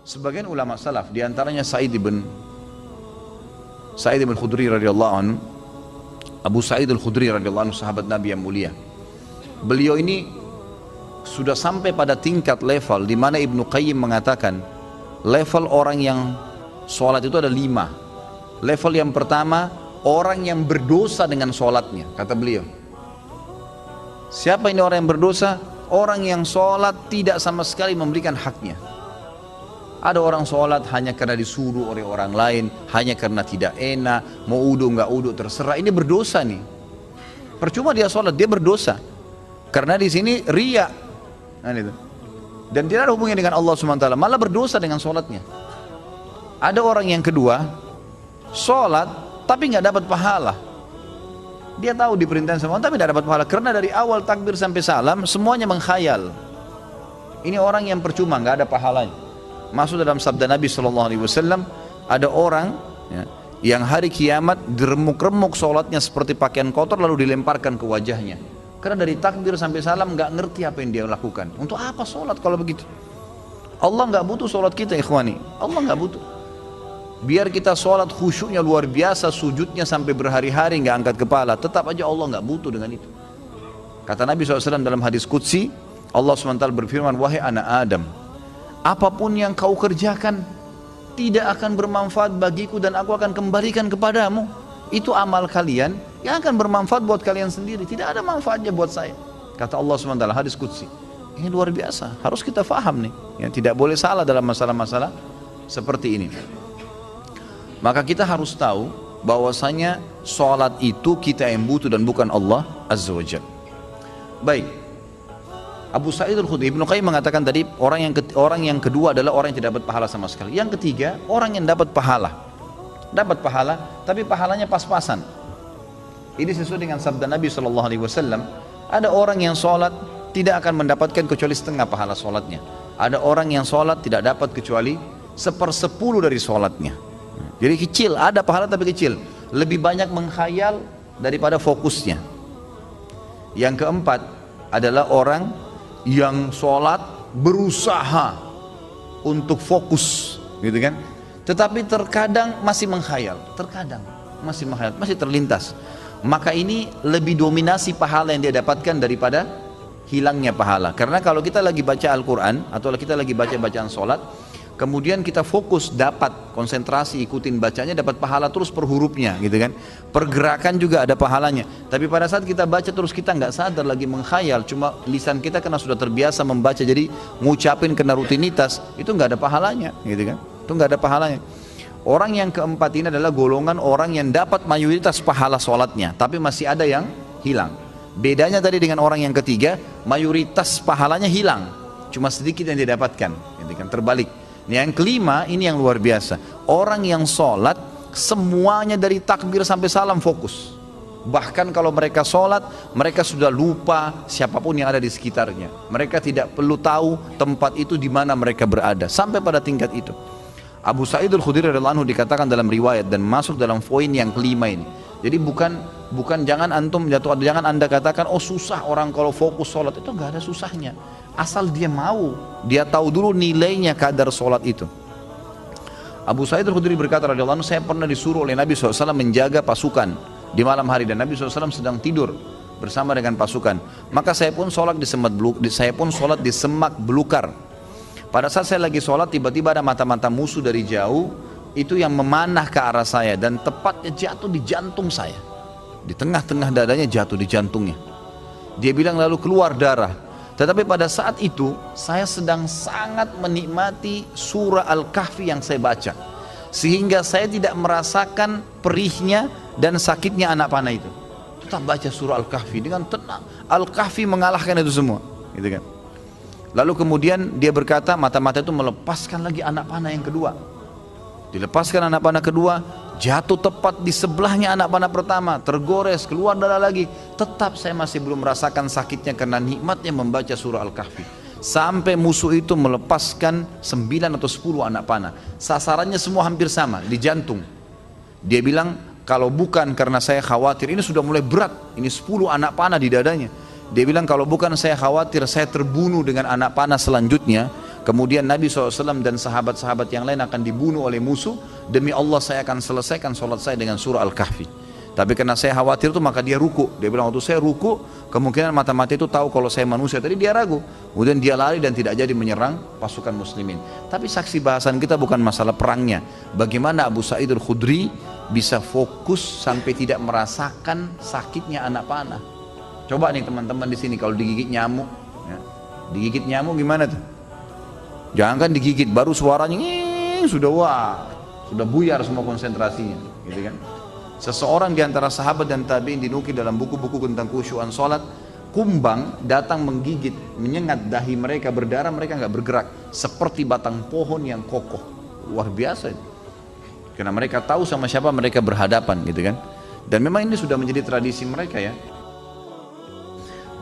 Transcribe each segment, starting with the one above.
Sebagian ulama salaf, diantaranya Sa'id ibn Khudri radhiyallahu anhu, Abu Sa'id al-Khudri radhiyallahu anhu, sahabat Nabi yang mulia. Beliau ini sudah sampai pada tingkat level di mana Ibnu Qayyim mengatakan level orang yang sholat itu ada 5. Level yang pertama, orang yang berdosa dengan sholatnya, kata beliau. Siapa ini orang yang berdosa? Orang yang sholat tidak sama sekali memberikan haknya. Ada orang sholat hanya karena disuruh oleh orang lain, hanya karena tidak enak, mau udu nggak udu terserah. Ini berdosa nih. Percuma dia sholat, dia berdosa. Karena di sini riya. Nah, itu. Dan tidak ada hubungannya dengan Allah SWT, malah berdosa dengan sholatnya. Ada orang yang kedua, sholat tapi nggak dapat pahala. Dia tahu diperintahkan sama Allah tapi tidak dapat pahala, karena dari awal takbir sampai salam semuanya menghayal. Ini orang yang percuma, nggak ada pahalanya. Masuk dalam sabda Nabi SAW, ada orang ya, yang hari kiamat diremuk-remuk sholatnya seperti pakaian kotor lalu dilemparkan ke wajahnya. Karena dari takbir sampai salam nggak ngerti apa yang dia lakukan. Untuk apa sholat kalau begitu? Allah nggak butuh sholat kita, ikhwani. Allah nggak butuh. Biar kita sholat khusyuknya luar biasa, sujudnya sampai berhari-hari nggak angkat kepala, tetap aja Allah nggak butuh dengan itu. Kata Nabi SAW dalam hadis Qudsi, Allah SWT berfirman, wahai anak Adam, apapun yang kau kerjakan tidak akan bermanfaat bagiku dan aku akan kembalikan kepadamu. Itu amal kalian yang akan bermanfaat buat kalian sendiri, tidak ada manfaatnya buat saya. Kata Allah SWT, hadis Qudsi. Ini luar biasa, harus kita faham nih ya, tidak boleh salah dalam masalah-masalah seperti ini. Maka kita harus tahu bahwasanya sholat itu kita yang butuh dan bukan Allah Azza wa Jalla. Baik, Abu Sa'id al-Khudri, Ibnu Qayyim mengatakan tadi orang yang kedua adalah orang yang tidak dapat pahala sama sekali. Yang ketiga, orang yang dapat pahala tapi pahalanya pas-pasan. Ini sesuai dengan sabda Nabi SAW. Ada orang yang sholat tidak akan mendapatkan kecuali setengah pahala sholatnya. Ada orang yang sholat tidak dapat kecuali 1/10 dari sholatnya. Jadi kecil, ada pahala tapi kecil. Lebih banyak menghayal daripada fokusnya. Yang keempat adalah orang yang sholat berusaha untuk fokus, gitu kan? Tetapi terkadang masih menghayal, masih terlintas. Maka ini lebih dominasi pahala yang dia dapatkan daripada hilangnya pahala. Karena kalau kita lagi baca Al-Quran atau kita lagi baca bacaan sholat, kemudian kita fokus, dapat konsentrasi, ikutin bacanya, dapat pahala terus per hurufnya, gitu kan. Pergerakan juga ada pahalanya. Tapi pada saat kita baca terus kita nggak sadar lagi menghayal, cuma lisan kita karena sudah terbiasa membaca jadi ngucapin kena rutinitas, itu nggak ada pahalanya, gitu kan. Itu nggak ada pahalanya. Orang yang keempat ini adalah golongan orang yang dapat mayoritas pahala sholatnya, tapi masih ada yang hilang. Bedanya tadi dengan orang yang ketiga, mayoritas pahalanya hilang, cuma sedikit yang dia dapatkan, gitu kan. Terbalik. Yang kelima, ini yang luar biasa. Orang yang sholat semuanya dari takbir sampai salam fokus. Bahkan kalau mereka sholat, mereka sudah lupa siapapun yang ada di sekitarnya. Mereka tidak perlu tahu tempat itu di mana mereka berada. Sampai pada tingkat itu. Abu Sa'id al-Khudri radhiyallahu anhu dikatakan dalam riwayat dan masuk dalam poin yang kelima ini. Jadi bukan jangan Anda katakan oh susah orang kalau fokus sholat, itu nggak ada susahnya. Asal dia mau, dia tahu dulu nilainya kadar sholat itu. Abu Sa'id al-Khudri berkata radhiyallahu anhu, saya pernah disuruh oleh Nabi SAW menjaga pasukan di malam hari dan Nabi SAW sedang tidur bersama dengan pasukan. Maka saya pun sholat di semak belukar. Pada saat saya lagi sholat, tiba-tiba ada mata-mata musuh dari jauh itu yang memanah ke arah saya dan tepatnya jatuh di jantung saya. Di tengah-tengah dadanya jatuh di jantungnya. Dia bilang lalu keluar darah. Tetapi pada saat itu saya sedang sangat menikmati surah Al-Kahfi yang saya baca, sehingga saya tidak merasakan perihnya dan sakitnya anak panah itu. Tetap baca surah Al-Kahfi dengan tenang. Al-Kahfi mengalahkan itu semua, gitu kan. Lalu kemudian dia berkata, mata-mata itu melepaskan lagi anak panah yang kedua. Dilepaskan anak panah kedua, jatuh tepat di sebelahnya anak panah pertama, tergores, keluar darah lagi. Tetap saya masih belum merasakan sakitnya karena nikmatnya membaca surah Al-Kahfi. Sampai musuh itu melepaskan 9 atau 10 anak panah. Sasarannya semua hampir sama, di jantung. Dia bilang, kalau bukan karena saya khawatir, ini sudah mulai berat, ini 10 anak panah di dadanya. Dia bilang kalau bukan saya khawatir saya terbunuh dengan anak panah selanjutnya, kemudian Nabi SAW dan sahabat-sahabat yang lain akan dibunuh oleh musuh, demi Allah saya akan selesaikan sholat saya dengan surah Al-Kahfi. Tapi karena saya khawatir itu maka dia ruku. Dia bilang waktu saya ruku, kemungkinan mata-mata itu tahu kalau saya manusia. Tadi dia ragu. Kemudian dia lari dan tidak jadi menyerang pasukan muslimin. Tapi saksi bahasan kita bukan masalah perangnya. Bagaimana Abu Sa'id Al-Khudri bisa fokus sampai tidak merasakan sakitnya anak panah. Coba nih teman-teman di sini kalau digigit nyamuk, ya. Digigit nyamuk gimana tuh? Jangan kan digigit, baru suaranya sudah buyar semua konsentrasinya, gitu kan? Seseorang di antara sahabat dan tabi'in dinukil dalam buku-buku tentang khusyuan salat, kumbang datang menggigit, menyengat dahi mereka, berdarah, mereka nggak bergerak, seperti batang pohon yang kokoh. Luar biasa itu. Karena mereka tahu sama siapa mereka berhadapan, gitu kan? Dan memang ini sudah menjadi tradisi mereka ya.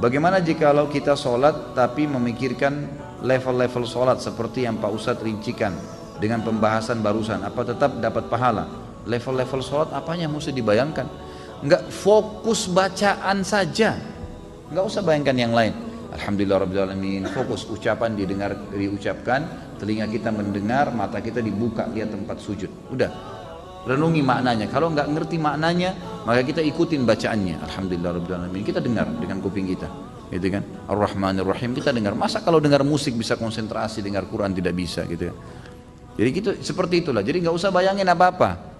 Bagaimana jikalau kita sholat tapi memikirkan level-level sholat seperti yang Pak Ustadz rincikan dengan pembahasan barusan, apa tetap dapat pahala? Level-level sholat apanya mesti dibayangkan? Enggak, fokus bacaan saja, enggak usah bayangkan yang lain. Alhamdulillahirrahmanirrahim, fokus ucapan diucapkan, telinga kita mendengar, mata kita dibuka lihat tempat sujud. Udah, renungi maknanya. Kalau enggak ngerti maknanya, maka kita ikutin bacaannya. Alhamdulillahirrahmanirrahim, kita dengar dengan kuping kita, gitu kan? Ar-Rahmanir-Rahim kita dengar. Masa kalau dengar musik bisa konsentrasi, dengar Quran tidak bisa, gitu kan? Jadi gitu, seperti itulah. Jadi nggak usah bayangin apa-apa.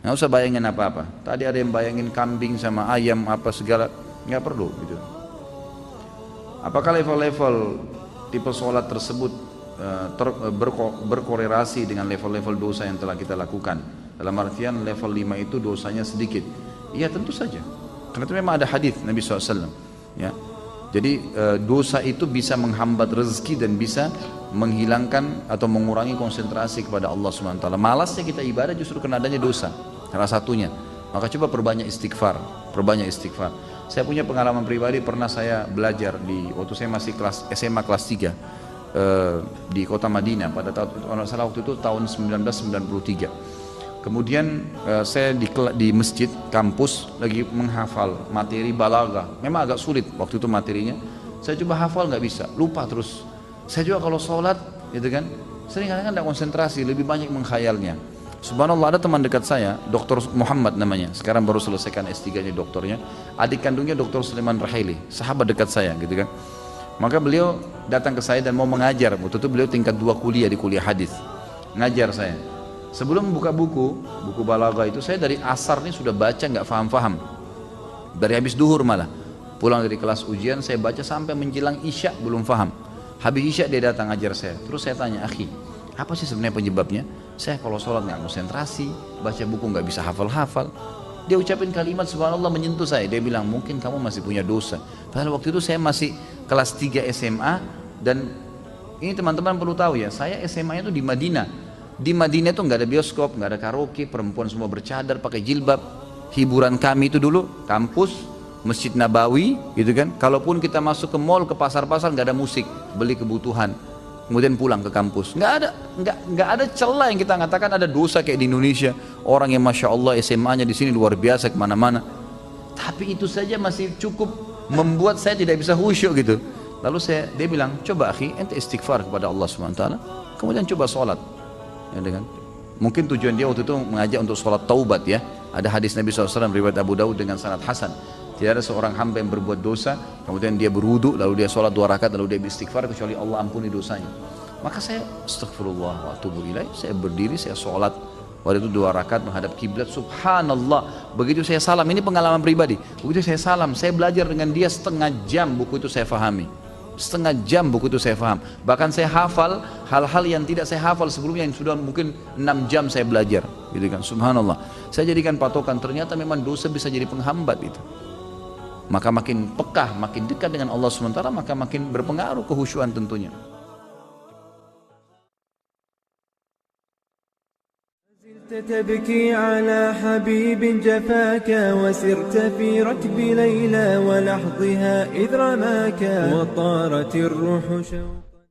Nggak usah bayangin apa-apa. Tadi ada yang bayangin kambing sama ayam apa segala, nggak perlu gitu. Apakah level-level tipe sholat tersebut berkorelasi dengan level-level dosa yang telah kita lakukan? Dalam artian level 5 itu dosanya sedikit. Iya tentu saja. Karena itu memang ada hadis Nabi SAW. Ya. Jadi dosa itu bisa menghambat rezeki dan bisa menghilangkan atau mengurangi konsentrasi kepada Allah SWT. Malasnya kita ibadah justru karena adanya dosa. Salah satunya. Maka coba perbanyak istighfar, perbanyak istighfar. Saya punya pengalaman pribadi, pernah saya belajar waktu saya masih SMA kelas 3 di kota Madinah pada waktu itu tahun 1993. Kemudian saya di masjid kampus lagi menghafal materi balaghah. Memang agak sulit waktu itu materinya. Saya coba hafal nggak bisa, lupa terus. Saya juga kalau sholat, gitu kan, sering kadang-kadang tidak konsentrasi, lebih banyak menghayalnya. Subhanallah, ada teman dekat saya, Dr. Muhammad namanya, sekarang baru selesaikan S3-nya doktornya, adik kandungnya Dr. Sulaiman Rahili, sahabat dekat saya, gitu kan. Maka beliau datang ke saya dan mau mengajar. Waktu itu beliau tingkat 2 kuliah di kuliah hadis, ngajar saya. Sebelum membuka buku balaghah itu, saya dari asar ini sudah baca nggak faham-faham, dari habis duhur malah. Pulang dari kelas ujian saya baca sampai menjelang isya belum faham. Habis isya dia datang ngajar saya. Terus saya tanya, akhi, apa sih sebenarnya penyebabnya? Saya kalau sholat nggak konsentrasi, baca buku nggak bisa hafal-hafal. Dia ucapin kalimat subhanallah menyentuh saya. Dia bilang, mungkin kamu masih punya dosa. Padahal waktu itu saya masih kelas 3 SMA. Dan ini teman-teman perlu tahu ya, saya SMA itu di Madinah. Di Madinah itu nggak ada bioskop, nggak ada karaoke, perempuan semua bercadar, pakai jilbab. Hiburan kami itu dulu kampus, Masjid Nabawi, gitu kan. Kalaupun kita masuk ke mall, ke pasar-pasar, nggak ada musik, beli kebutuhan, kemudian pulang ke kampus. Nggak ada celah yang kita katakan ada dosa kayak di Indonesia. Orang yang masya Allah SMA-nya di sini luar biasa kemana-mana. Tapi itu saja masih cukup membuat saya tidak bisa khusyuk gitu. Lalu dia bilang, coba akhi, ente istighfar kepada Allah SWT, kemudian coba sholat. Ya, dengan mungkin tujuan dia waktu itu mengajak untuk sholat taubat ya. Ada hadis Nabi SAW riwayat Abu Daud dengan sanad hasan. Tidak ada seorang hamba yang berbuat dosa, kemudian dia berwudu, lalu dia sholat 2 rakaat, lalu dia beristighfar kecuali Allah ampuni dosanya. Maka saya astaghfirullah wa atubu ilaih, saya berdiri, saya sholat. Waktu itu 2 rakaat menghadap kiblat, subhanallah. Begitu saya salam, ini pengalaman pribadi. Begitu saya salam, saya belajar dengan dia setengah jam buku itu saya fahami. Setengah jam buku itu saya faham. Bahkan saya hafal hal-hal yang tidak saya hafal sebelumnya, yang sudah mungkin 6 jam saya belajar, gitu kan. Subhanallah. Saya jadikan patokan, ternyata memang dosa bisa jadi penghambat itu. Maka makin pekah, makin dekat dengan Allah SWT, maka makin berpengaruh kehusyuan tentunya. تبكي على حبيب جفاك وسرت في ركب ليلى ولحظها إذ رماك وطارت الروح شوقا